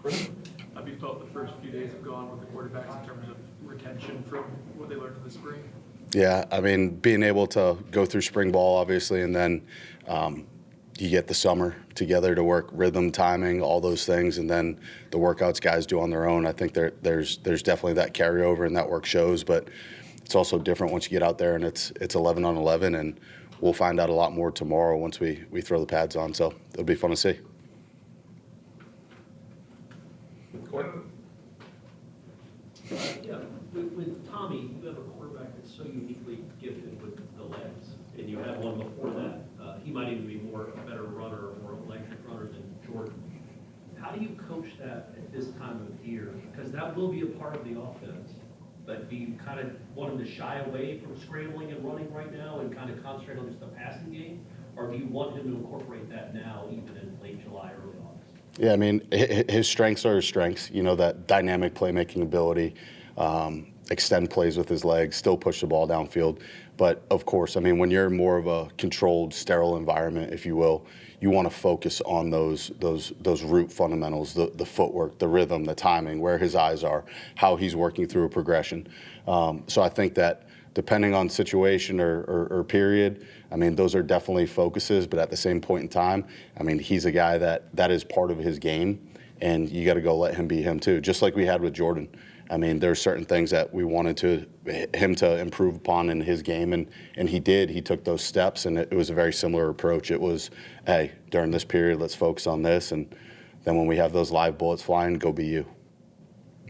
How have you felt the first few days have gone with the quarterbacks in terms of retention from what they learned in the spring? Yeah, I mean, being able to go through spring ball, obviously, and then you get the summer together to work rhythm, timing, all those things, and then the workouts guys do on their own. I think there's definitely that carryover and that work shows, but it's also different once you get out there and it's 11 on 11, and we'll find out a lot more tomorrow once we throw the pads on. So it'll be fun to see. Yeah, with Tommy, you have a quarterback that's so uniquely gifted with the legs, and you had one before that. He might even be a better runner, more electric runner than Jordan. How do you coach that at this time of year? Because that will be a part of the offense. But do you kind of want him to shy away from scrambling and running right now and kind of concentrate on just the passing game? Or do you want him to incorporate that now, even in late July, early August? Yeah, I mean, his strengths are his strengths. You know, that dynamic playmaking ability, extend plays with his legs, still push the ball downfield. But of course, I mean, when you're in more of a controlled, sterile environment, if you will, you want to focus on those root fundamentals, the footwork, the rhythm, the timing, where his eyes are, how he's working through a progression. So I think that depending on situation or period, I mean, those are definitely focuses, but at the same point in time, I mean, he's a guy that is part of his game, and you got to go let him be him too, just like we had with Jordan. I mean, there's certain things that we wanted him to improve upon in his game, and he did. He took those steps, and it was a very similar approach. It was, hey, during this period, let's focus on this, and then when we have those live bullets flying, go be you.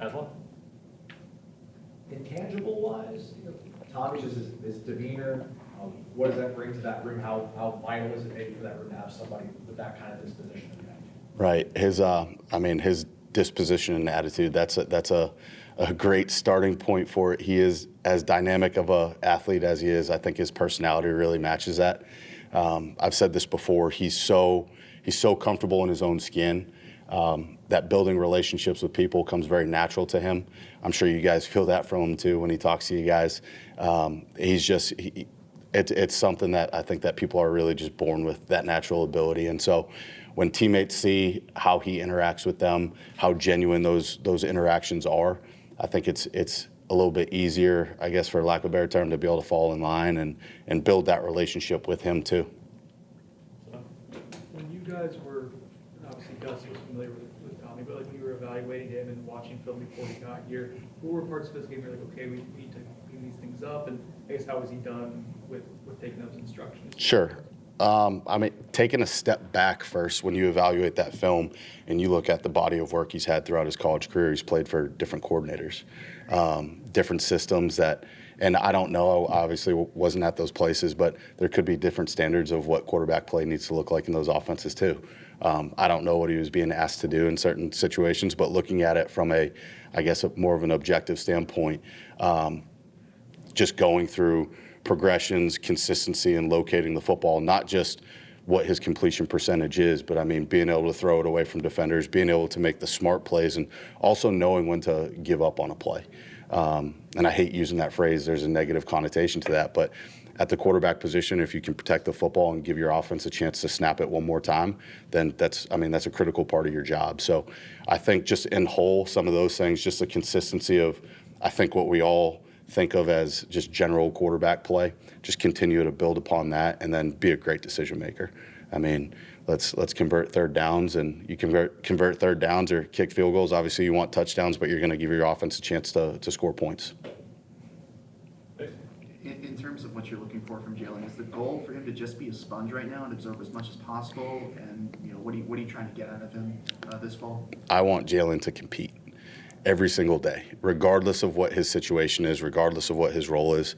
As well. Intangible-wise, Tommy, just his demeanor, what does that bring to that room? How vital is it maybe for that room to have somebody with that kind of disposition? Right. His disposition and attitude, that's a great starting point for it. He is as dynamic of a athlete as he is. I think his personality really matches that. I've said this before. He's so comfortable in his own skin that building relationships with people comes very natural to him. I'm sure you guys feel that from him too when he talks to you guys. It's something that I think that people are really just born with, that natural ability. And so when teammates see how he interacts with them, how genuine those interactions are, I think it's a little bit easier, I guess, for lack of a better term, to be able to fall in line and build that relationship with him too. When you guys were, obviously Gus was familiar with Tommy, but like when you were evaluating him and watching film before he got here, what were parts of his game you're like, okay, we need to clean these things up, and I guess how was he done with taking those instructions? Sure. I mean, taking a step back first, when you evaluate that film and you look at the body of work he's had throughout his college career, he's played for different coordinators, different systems and I don't know, obviously wasn't at those places, but there could be different standards of what quarterback play needs to look like in those offenses too. I don't know what he was being asked to do in certain situations, but looking at it from more of an objective standpoint, just going through progressions, consistency, and locating the football, not just what his completion percentage is, but I mean, being able to throw it away from defenders, being able to make the smart plays, and also knowing when to give up on a play. And I hate using that phrase. There's a negative connotation to that, but at the quarterback position, if you can protect the football and give your offense a chance to snap it one more time, then that's a critical part of your job. So I think just in whole, some of those things, just the consistency of, I think what we all think of as just general quarterback play, just continue to build upon that and then be a great decision maker. I mean, let's convert third downs, and you convert third downs or kick field goals. Obviously you want touchdowns, but you're going to give your offense a chance to score points. In terms of what you're looking for from Jalen, is the goal for him to just be a sponge right now and absorb as much as possible? And what are you trying to get out of him this fall? I want Jalen to compete every single day, regardless of what his situation is, regardless of what his role is.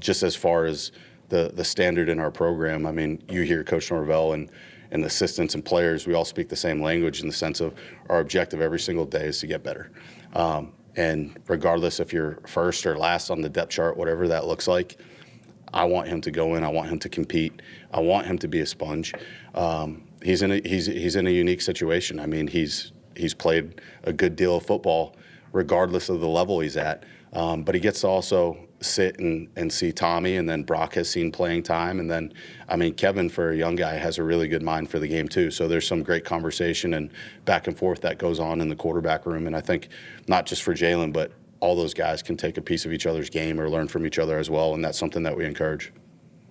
Just as far as the standard in our program, I mean, you hear Coach Norvell and assistants and players, we all speak the same language in the sense of our objective every single day is to get better. And regardless if you're first or last on the depth chart, whatever that looks like, I want him to go in. I want him to compete. I want him to be a sponge. He's in a unique situation. I mean, he's played a good deal of football regardless of the level he's at. But he gets to also sit and see Tommy, and then Brock has seen playing time. And then, I mean, Kevin, for a young guy, has a really good mind for the game too. So there's some great conversation and back and forth that goes on in the quarterback room. And I think not just for Jalen, but all those guys can take a piece of each other's game or learn from each other as well. And that's something that we encourage.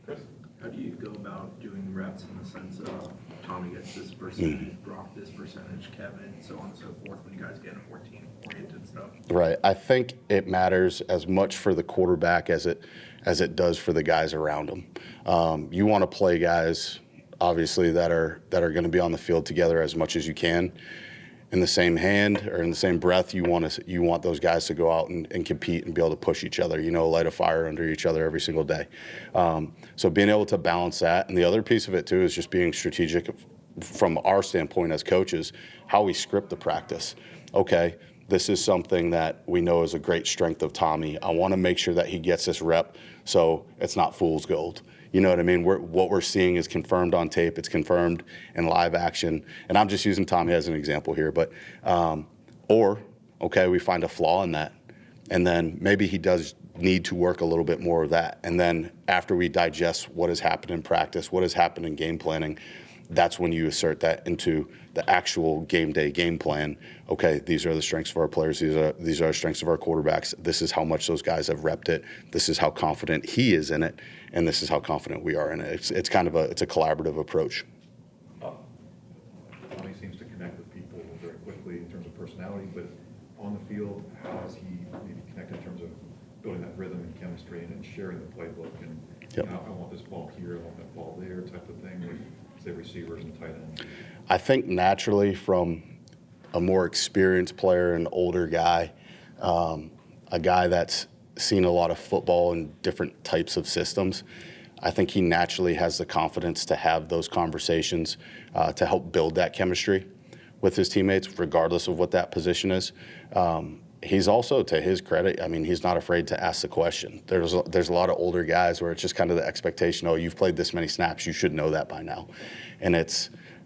Chris? How do you go about doing reps in the sense of Tommy gets this percentage, Brock this percentage, Kevin, so on and so forth, when you guys get into 14-oriented stuff? Right. I think it matters as much for the quarterback as it does for the guys around him. You want to play guys, obviously, that are going to be on the field together as much as you can. In the same hand or in the same breath, you want those guys to go out and compete and be able to push each other, light a fire under each other every single day. So being able to balance that. And the other piece of it, too, is just being strategic from our standpoint as coaches, how we script the practice. Okay, this is something that we know is a great strength of Tommy. I want to make sure that he gets this rep so it's not fool's gold. You know what I mean? What we're seeing is confirmed on tape. It's confirmed in live action. And I'm just using Tommy as an example here. But, we find a flaw in that. And then maybe he does need to work a little bit more of that. And then after we digest what has happened in practice, what has happened in game planning, that's when you assert that into the actual game day game plan. Okay, these are the strengths of our players. These are the strengths of our quarterbacks. This is how much those guys have repped it. This is how confident he is in it, and this is how confident we are in it. It's kind of a collaborative approach. Tommy seems to connect with people very quickly in terms of personality, but on the field, how has he maybe connected in terms of building that rhythm and chemistry and sharing the playbook and I want this ball here, I want that ball there type of thing with, say, receivers and tight ends? I think naturally from a more experienced player, an older guy, a guy that's seen a lot of football in different types of systems, I think he naturally has the confidence to have those conversations to help build that chemistry with his teammates, regardless of what that position is. He's also, to his credit, I mean, he's not afraid to ask the question. There's a lot of older guys where it's just kind of the expectation, oh, you've played this many snaps, you should know that by now. And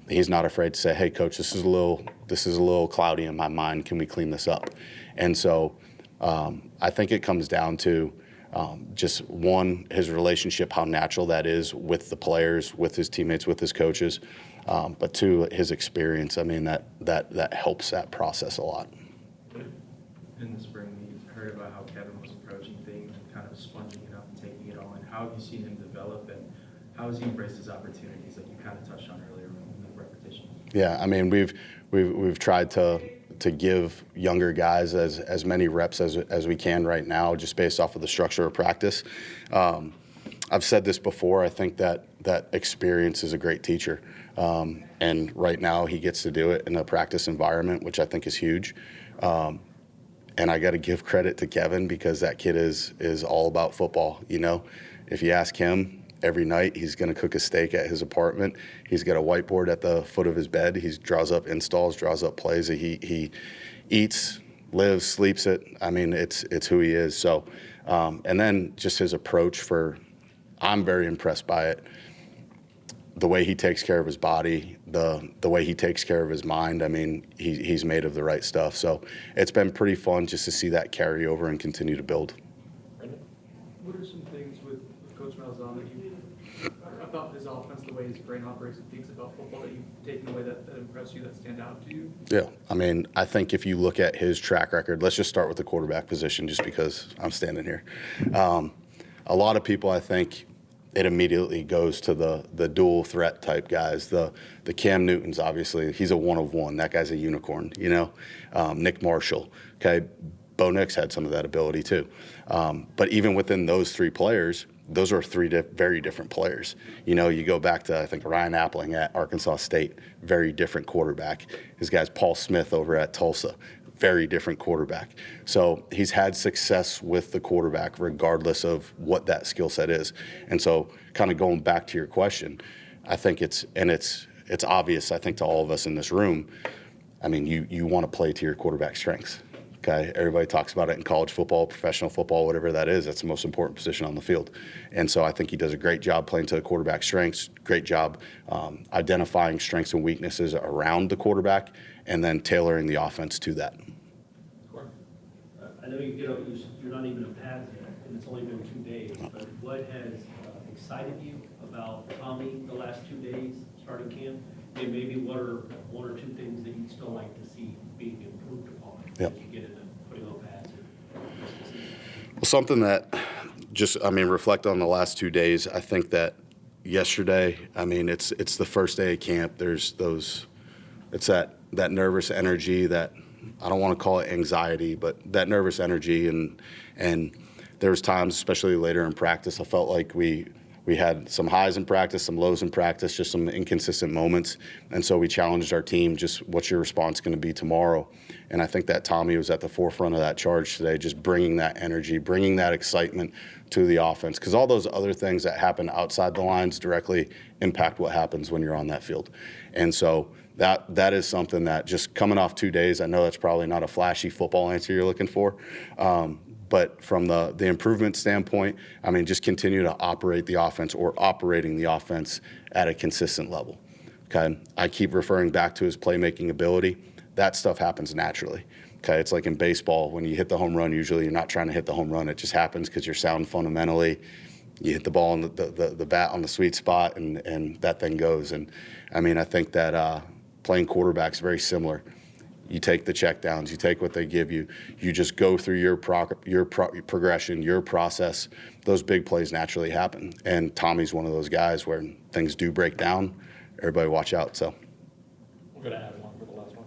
he's not afraid to say, hey, coach, this is a little cloudy in my mind. Can we clean this up? And so I think it comes down to just one, his relationship, how natural that is with the players, with his teammates, with his coaches. But two, his experience. I mean, that helps that process a lot. In the spring, we heard about how Kevin was approaching things and kind of sponging it up and taking it all in. How have you seen him develop, and how has he embraced his opportunities that you kind of touched on earlier in the repetition? Yeah, I mean, we've tried to give younger guys as many reps as we can right now, just based off of the structure of practice. I've said this before. I think that experience is a great teacher, and right now he gets to do it in a practice environment, which I think is huge. And I got to give credit to Kevin because that kid is all about football. If you ask him, every night he's going to cook a steak at his apartment. He's got a whiteboard at the foot of his bed. He draws up installs, draws up plays. He eats, lives, sleeps it. I mean, it's who he is. So, and then just his approach I'm very impressed by it. The way he takes care of his body, the way he takes care of his mind. I mean, he's made of the right stuff. So it's been pretty fun just to see that carry over and continue to build. What are some things with Coach Malzahn that about his offense, the way his brain operates and thinks about football that you've taken away that impress you, that stand out to you? Yeah, I mean, I think if you look at his track record, let's just start with the quarterback position just because I'm standing here. A lot of people, I think, it immediately goes to the dual threat type guys. The Cam Newton's, obviously, he's a one of one. That guy's a unicorn, Nick Marshall, okay? Bo Nix had some of that ability too. But even within those three players, those are three very different players. You go back to, I think, Ryan Appling at Arkansas State, very different quarterback. His guy's Paul Smith over at Tulsa, very different quarterback. So he's had success with the quarterback regardless of what that skill set is. And so kind of going back to your question, I think it's obvious, I think, to all of us in this room. I mean, you want to play to your quarterback strengths. Okay, everybody talks about it in college football, professional football, whatever that is. That's the most important position on the field. And so I think he does a great job playing to the quarterback strengths, great job identifying strengths and weaknesses around the quarterback, and then tailoring the offense to that. I know you're not even a pads yet, and it's only been 2 days, but what has excited you about Tommy the last 2 days starting camp? And maybe what are one or two things that you'd still like to see being improved upon Yep. as you get into putting on pads? Well, something that reflect on the last 2 days. I think that yesterday, it's the first day of camp. There's it's that nervous energy that I don't want to call it anxiety, but that nervous energy. And there was times, especially later in practice, I felt like we had some highs in practice, some lows in practice, just some inconsistent moments. And so we challenged our team, just what's your response going to be tomorrow? And I think that Tommy was at the forefront of that charge today, just bringing that energy, bringing that excitement to the offense. Because all those other things that happen outside the lines directly impact what happens when you're on that field. And so that is something that just coming off 2 days, I know that's probably not a flashy football answer you're looking for. But from the improvement standpoint, just continue to operate the offense or operating the offense at a consistent level. Okay, I keep referring back to his playmaking ability. That stuff happens naturally. Okay, it's like in baseball, when you hit the home run, usually you're not trying to hit the home run. It just happens because you're sound fundamentally. You hit the ball on the bat on the sweet spot, and that thing goes. And I think that playing quarterback's very similar. You take the checkdowns, you take what they give you, you just go through your progression, your process. Those big plays naturally happen. And Tommy's one of those guys where things do break down. Everybody watch out. So We're going to add one for the last one.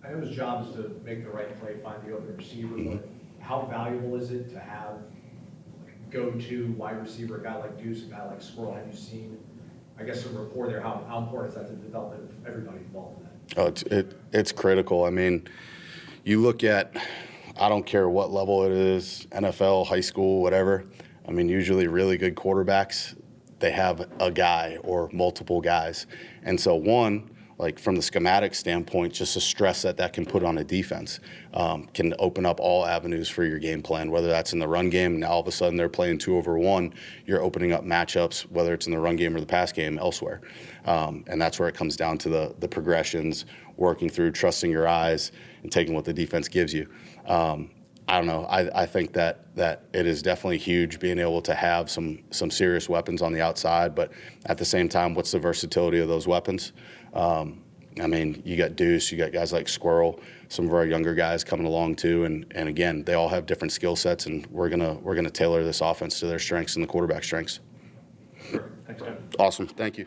I know his job is to make the right play, find the open receiver, but how valuable is it to have a go-to wide receiver, a guy like Deuce, a guy like Squirrel? Have you seen, I guess, some rapport there? How important is that to the development of everybody involved in that? Oh, it's critical. You look at, I don't care what level it is, NFL, high school, whatever. Usually really good quarterbacks, they have a guy or multiple guys. And so one, like from the schematic standpoint, just the stress that can put on a defense can open up all avenues for your game plan, whether that's in the run game. Now all of a sudden they're playing 2-over-1. You're opening up matchups, whether it's in the run game or the pass game elsewhere. And that's where it comes down to the progressions, working through, trusting your eyes, and taking what the defense gives you. I don't know. I think that it is definitely huge being able to have some serious weapons on the outside, but at the same time, what's the versatility of those weapons? You got Deuce, you got guys like Squirrel, some of our younger guys coming along too, and again, they all have different skill sets, and we're gonna tailor this offense to their strengths and the quarterback strengths. Thanks, Kevin. Awesome. Thank you.